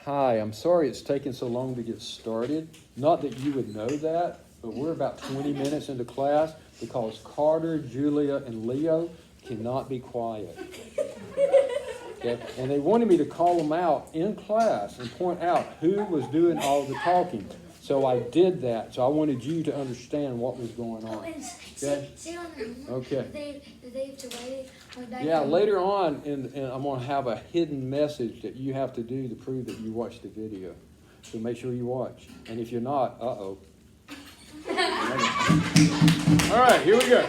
Hi, I'm sorry it's taken so long to get started. Not that you would know that, but we're about 20 minutes into class because Carter, Julia, and Leo cannot be quiet. Okay? And they wanted me to call them out in class and point out who was doing all the talking. So I did that. So I wanted you to understand what was going on. Okay? Okay. Did they have to write it? Yeah, later on, and I'm going to have a hidden message that you have to do to prove that you watched the video. So make sure you watch. And if you're not, uh-oh. All right, here we go.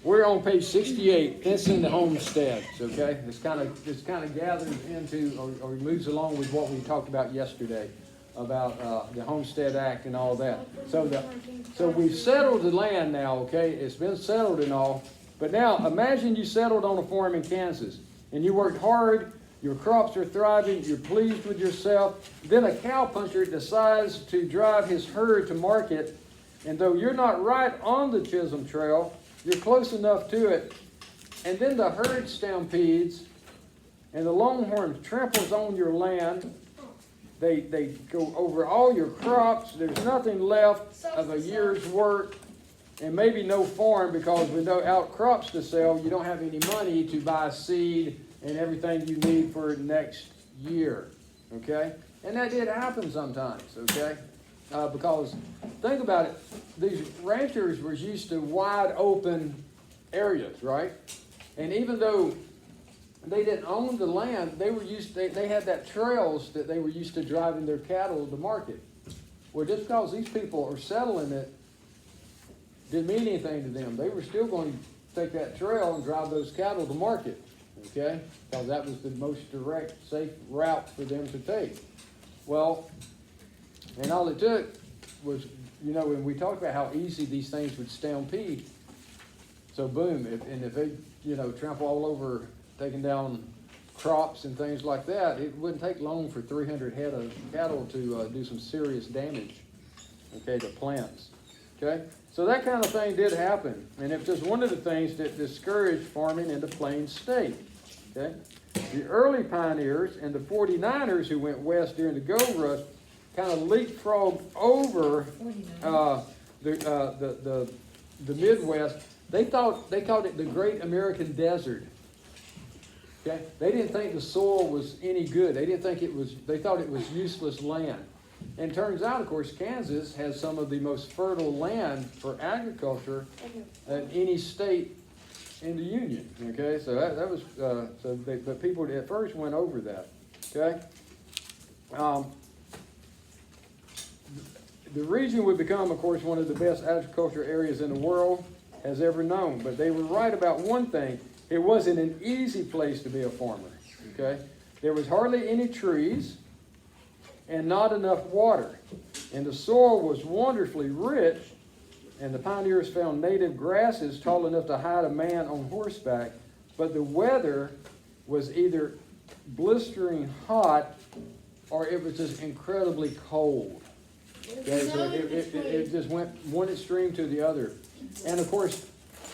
We're on page 68, fencing the homesteads, okay? This kind of gathers into or moves along with what we talked about yesterday about the Homestead Act and all that. So we've settled the land now, okay? It's been settled and all. But now imagine you settled on a farm in Kansas and you worked hard, your crops are thriving, you're pleased with yourself. Then a cowpuncher decides to drive his herd to market, and though you're not right on the Chisholm Trail, you're close enough to it. And then the herd stampedes and the longhorn tramples on your land. They go over all your crops. There's nothing left of a year's work. And maybe no farm, because with no outcrops to sell, you don't have any money to buy seed and everything you need for next year, okay? And that did happen sometimes, okay? Because think about it, these ranchers were used to wide open areas, right? And even though they didn't own the land, they had that trails that they were used to driving their cattle to market. Well, just because these people are settling it didn't mean anything to them. They were still going to take that trail and drive those cattle to market, okay? Because that was the most direct, safe route for them to take. Well, and all it took was, when we talked about how easy these things would stampede. So boom, if they, trample all over, taking down crops and things like that, it wouldn't take long for 300 head of cattle to do some serious damage, okay, to plants, okay? So that kind of thing did happen, and it's just one of the things that discouraged farming in the Plains State, okay? The early pioneers and the 49ers who went west during the gold rush kind of leapfrogged over the Midwest. They called it the Great American Desert. Okay, they didn't think the soil was any good. They didn't think they thought it was useless land. And it turns out, of course, Kansas has some of the most fertile land for agriculture in any state in the Union. Okay, so that was but people at first went over that. Okay, the region would become, of course, one of the best agriculture areas in the world has ever known. But they were right about one thing: it wasn't an easy place to be a farmer. Okay, there was hardly any trees and not enough water, and the soil was wonderfully rich. And the pioneers found native grasses tall enough to hide a man on horseback, but the weather was either blistering hot or it was just incredibly cold. Okay, so it just went one extreme to the other. And of course,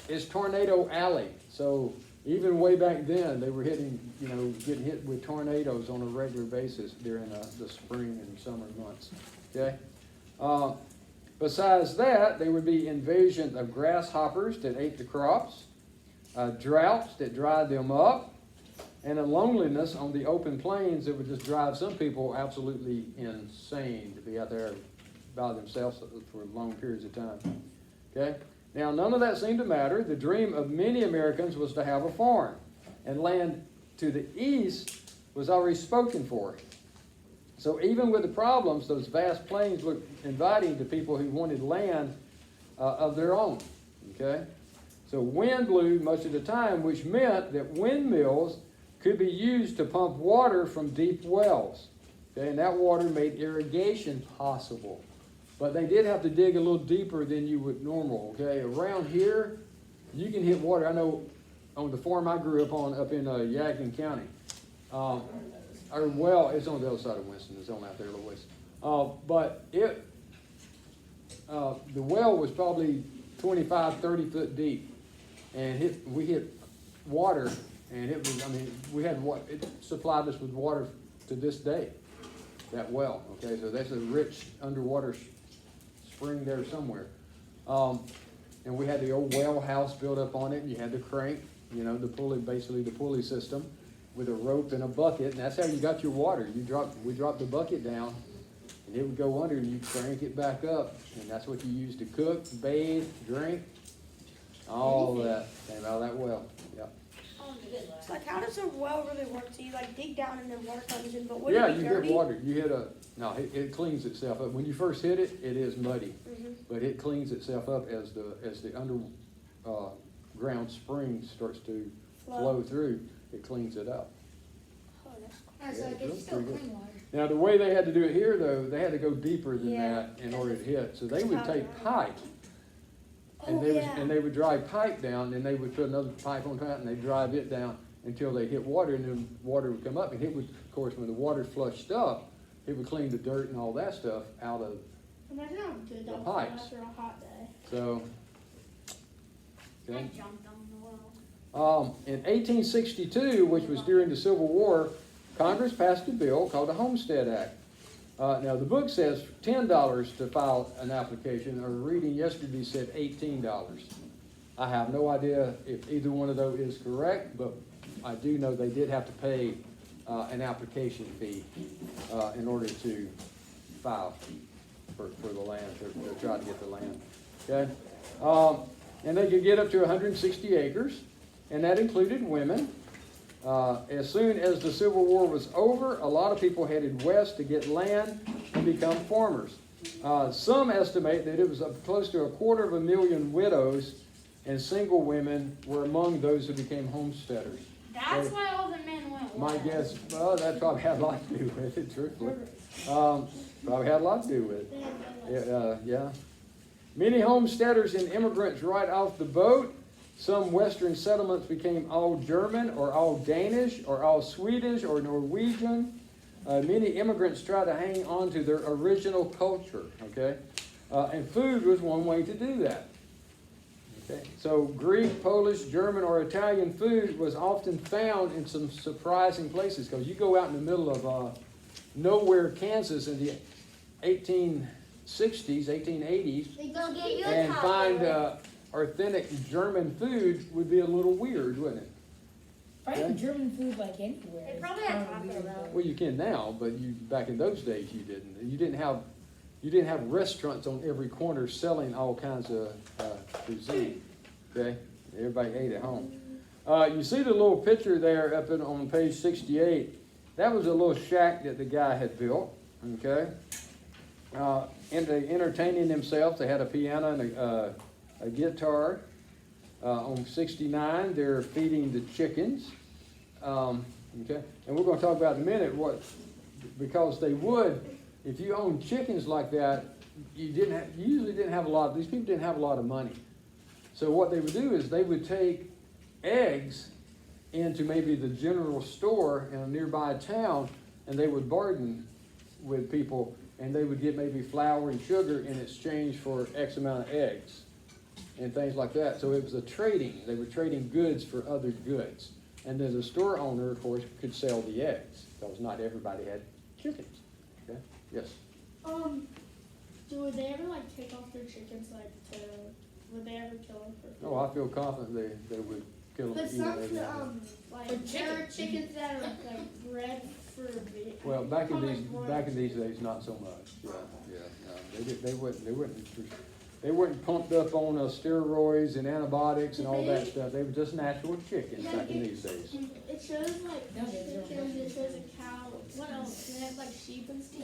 it's Tornado Alley. So even way back then, they were getting hit with tornadoes on a regular basis during the spring and summer months. Okay. Besides that, there would be invasion of grasshoppers that ate the crops, droughts that dried them up, and a loneliness on the open plains that would just drive some people absolutely insane to be out there by themselves for long periods of time. Okay? Now, none of that seemed to matter. The dream of many Americans was to have a farm, and land to the east was already spoken for. So even with the problems, those vast plains looked inviting to people who wanted land of their own. Okay? So wind blew much of the time, which meant that windmills could be used to pump water from deep wells. Okay? And that water made irrigation possible. But they did have to dig a little deeper than you would normal. Okay? Around here, you can hit water. I know on the farm I grew up on up in Yadkin County. Our well is on the other side of Winston. It's on out there a little ways. But the well was probably 25, 30 foot deep. And we hit water, and it was, we had what, it supplied us with water to this day, that well, okay? So that's a rich underwater spring there somewhere. And we had the old well house built up on it, and you had the crank, you know, the pulley, basically the pulley system with a rope and a bucket, and that's how you got your water. We dropped the bucket down, and it would go under, and you crank it back up, and that's what you used to cook, bathe, drink, all that came out of that well. Yep. It's like, how does a well really work? So you like dig down and then water comes in, but would Yeah, it be you dirty? hit water. You hit it cleans itself up. When you first hit it, it is muddy, but it cleans itself up as the underground spring starts to flow through. It cleans it up. Oh, that's cool. Alright, so Yeah, I it's guess really still pretty good. clean water. Now, the way they had to do it here, though, they had to go deeper than Yeah. that in order to hit. So they It's would not take dry. pipe, and they would drive pipe down, and they would put another pipe on top, and they'd drive it down until they hit water, and then water would come up, and it would, of course, when the water flushed up, it would clean the dirt and all that stuff out of. Imagine how good The that would pipes. feel after a hot day. So, I okay. jumped on the well. In 1862, which was during the Civil War, Congress passed a bill called the Homestead Act. Now, the book says $10 to file an application. Our reading yesterday said $18. I have no idea if either one of those is correct, but I do know they did have to pay an application fee in order to file for the land, to try to get the land. Okay? And they could get up to 160 acres, and that included women. As soon as the Civil War was over, a lot of people headed west to get land and become farmers. Some estimate that it was close to 250,000 widows and single women were among those who became homesteaders. That's So, why all the men went my west. guess, well, that probably had a lot to do with it, truthfully. Probably had a lot to do with it. Yeah. Many homesteaders and immigrants right off the boat. Some Western settlements became all German or all Danish or all Swedish or Norwegian. Many immigrants tried to hang on to their original culture, okay? And food was one way to do that. Okay? So Greek, Polish, German, or Italian food was often found in some surprising places, because you go out in the middle of nowhere, Kansas in the 1860s, 1880s, They go get you a and taco. find authentic German food would be a little weird, wouldn't it? Finding German food like anywhere. They is probably had kinda taco, weird, though. Well, you can now, but back in those days you didn't. You didn't have restaurants on every corner selling all kinds of cuisine. Okay, everybody ate at home. You see the little picture there up on page 68. That was a little shack that the guy had built. Okay, and they entertaining themselves. They had a piano and a guitar. On 69, they're feeding the chickens. Okay, and we're going to talk about in a minute because they would, if you own chickens like that, you usually didn't have a lot. These people didn't have a lot of money. So what they would do is they would take eggs into maybe the general store in a nearby town, and they would bargain with people, and they would get maybe flour and sugar in exchange for X amount of eggs and things like that. So it was a trading. They were trading goods for other goods. And then the store owner, of course, could sell the eggs, because not everybody had chickens. Okay? Yes? Would they ever like take off their chickens would they ever kill them for food? Oh, I feel confident they would kill them. But to eat some everything. like For there are chickens that are like bred for meat. Well, back in these days, not so much. Yeah. No, they weren't pumped up on steroids and antibiotics and all that stuff. They were just natural chickens back in these days. It shows like No, they don't. chickens, it shows a cow. What else? They have like sheep and stuff.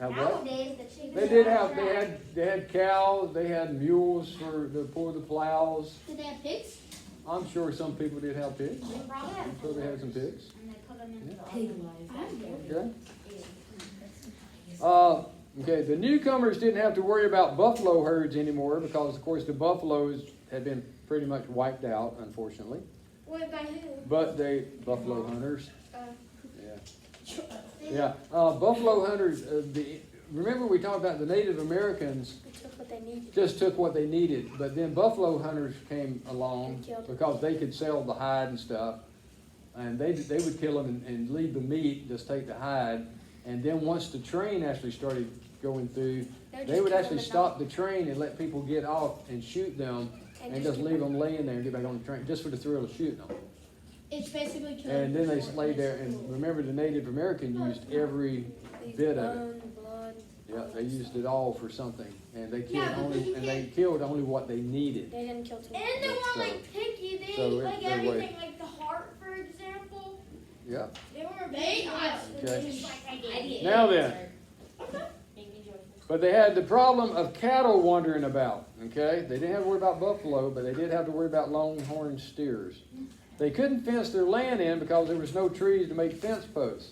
Have what? Nowadays, the chickens They did are have. trash. They had cows. They had mules for the plows. Did they have pigs? I'm sure some people did have pigs. They probably had I'm sure they had some pigs. and they put them in the Pig oven. life. I have no. Okay. Okay. The newcomers didn't have to worry about buffalo herds anymore, because, of course, the buffaloes had been pretty much wiped out, unfortunately. Wait, by who? But they buffalo hunters. Uh, Yeah. Yeah. Buffalo hunters. Remember we talked about the Native Americans They took what they needed. just took what they needed, but then buffalo hunters came along And killed it. because they could sell the hide and stuff, and they would kill them and leave the meat, just take the hide. And then once the train actually started going through, they would actually stop the train and let people get off and shoot them and just leave them laying there and get back on the train, just for the thrill of shooting them. It's basically killing. And then they lay there, and remember the Native American used every bit of it. Blood. Yeah, they used it all for something, and they killed Yeah, but only, you and they killed only what they needed. They didn't kill too And much. they weren't So- like picky. They so ate it- like they everything, like the heart, for example. Yeah. They weren't picky. Okay. Just like I did. Now then, but they had the problem of cattle wandering about, okay? They didn't have to worry about buffalo, but they did have to worry about longhorn steers. They couldn't fence their land in because there was no trees to make fence posts.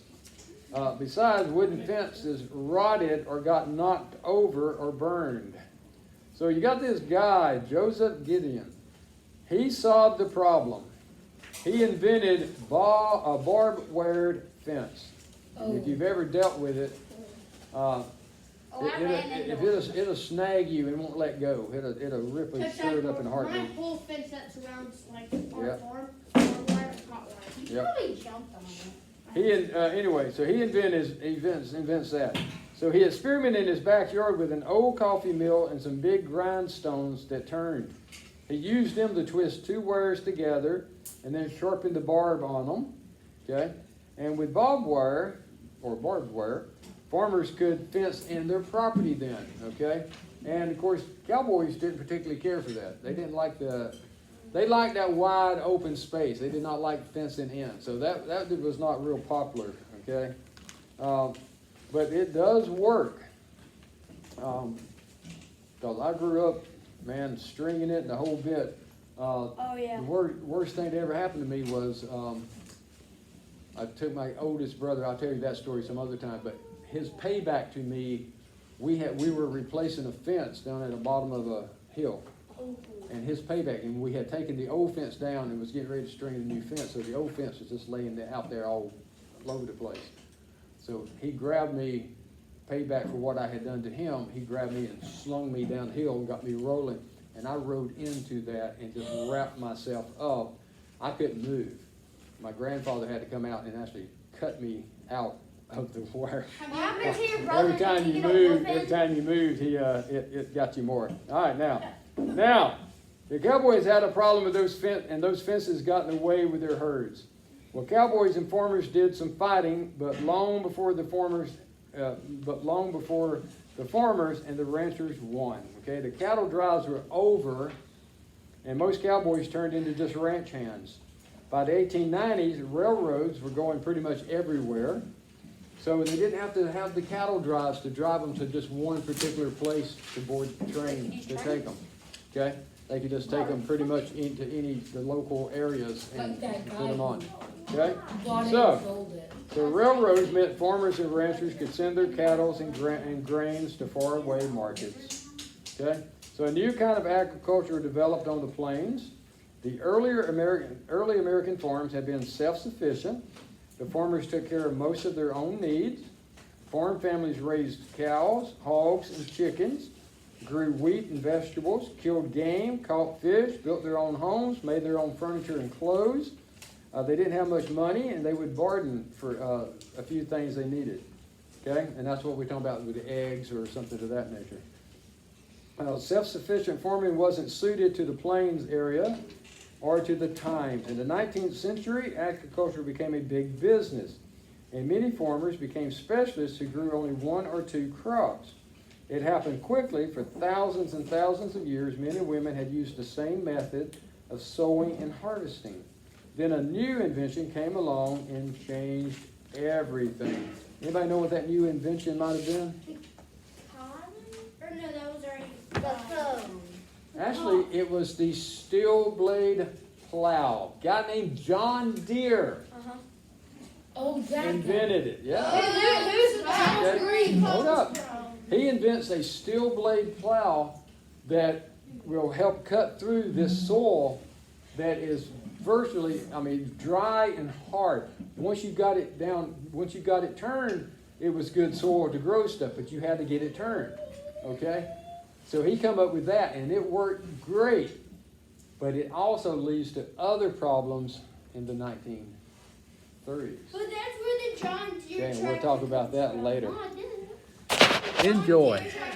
Besides, wooden fences rotted or got knocked over or burned. So you got this guy, Joseph Gideon. He solved the problem. He invented a barbed wire fence. If you've ever dealt with it, it'll snag you and won't let go. It'll rip a shirt up in a My heartbeat. whole fence that surrounds like our Yeah. farm, barbed wire, is hot wire. You Yep. probably jumped on it. Anyway, so he invents that. So he experimented in his backyard with an old coffee mill and some big grindstones that turned. He used them to twist two wires together and then sharpened the barb on them. Okay? And with barbed wire, farmers could fence in their property then. Okay? And of course, cowboys didn't particularly care for that. They didn't like they liked that wide open space. They did not like fencing in. So that was not real popular, okay? But it does work. Because I grew up, man, stringing it and the whole bit. Oh yeah. The worst thing that ever happened to me was I took my oldest brother, I'll tell you that story some other time, but his payback to me, we were replacing a fence down at the bottom of a hill. And his payback, and we had taken the old fence down and was getting ready to string a new fence, so the old fence was just laying out there all over the place. So he grabbed me, payback for what I had done to him, he grabbed me and slung me downhill and got me rolling, and I rode into that and just wrapped myself up. I couldn't move. My grandfather had to come out and actually cut me out of the wire. What happened to your brother? Every time you moved, it got you more. All right, now, the cowboys had a problem with those fences got in the way with their herds. Well, cowboys and farmers did some fighting, but long before the farmers and the ranchers won. Okay, the cattle drives were over, and most cowboys turned into just ranch hands. By the 1890s, railroads were going pretty much everywhere. So they didn't have to have the cattle drives to drive them to just one particular place to board the train to take them. Okay? They could just take them pretty much into the local areas and put them on. Okay? So railroads meant farmers and ranchers could send their cattle and grains to faraway markets. Okay? So a new kind of agriculture developed on the plains. The early American farms had been self-sufficient. The farmers took care of most of their own needs. Farm families raised cows, hogs, and chickens, grew wheat and vegetables, killed game, caught fish, built their own homes, made their own furniture and clothes. They didn't have much money, and they would bargain for a few things they needed. Okay? And that's what we're talking about with the eggs or something of that nature. Self-sufficient farming wasn't suited to the plains area or to the times. In the 19th century, agriculture became a big business, and many farmers became specialists who grew only one or two crops. It happened quickly. For thousands and thousands of years, men and women had used the same method of sowing and harvesting. Then a new invention came along and changed everything. Anybody know what that new invention might have been? Or no, that was already. Actually, it was the steel blade plow. A guy named John Deere Oh, exactly. invented it. Yeah. Who's the Okay. Hold up. He invents a steel blade plow that will help cut through this soil that is virtually, dry and hard. Once you got it turned, it was good soil to grow stuff, but you had to get it turned. Okay? So he come up with that, and it worked great. But it also leads to other problems in the 3. But that's where the John Deere Okay, and we'll tractor talk about that comes from. later. No, I didn't. Enjoy. John Deere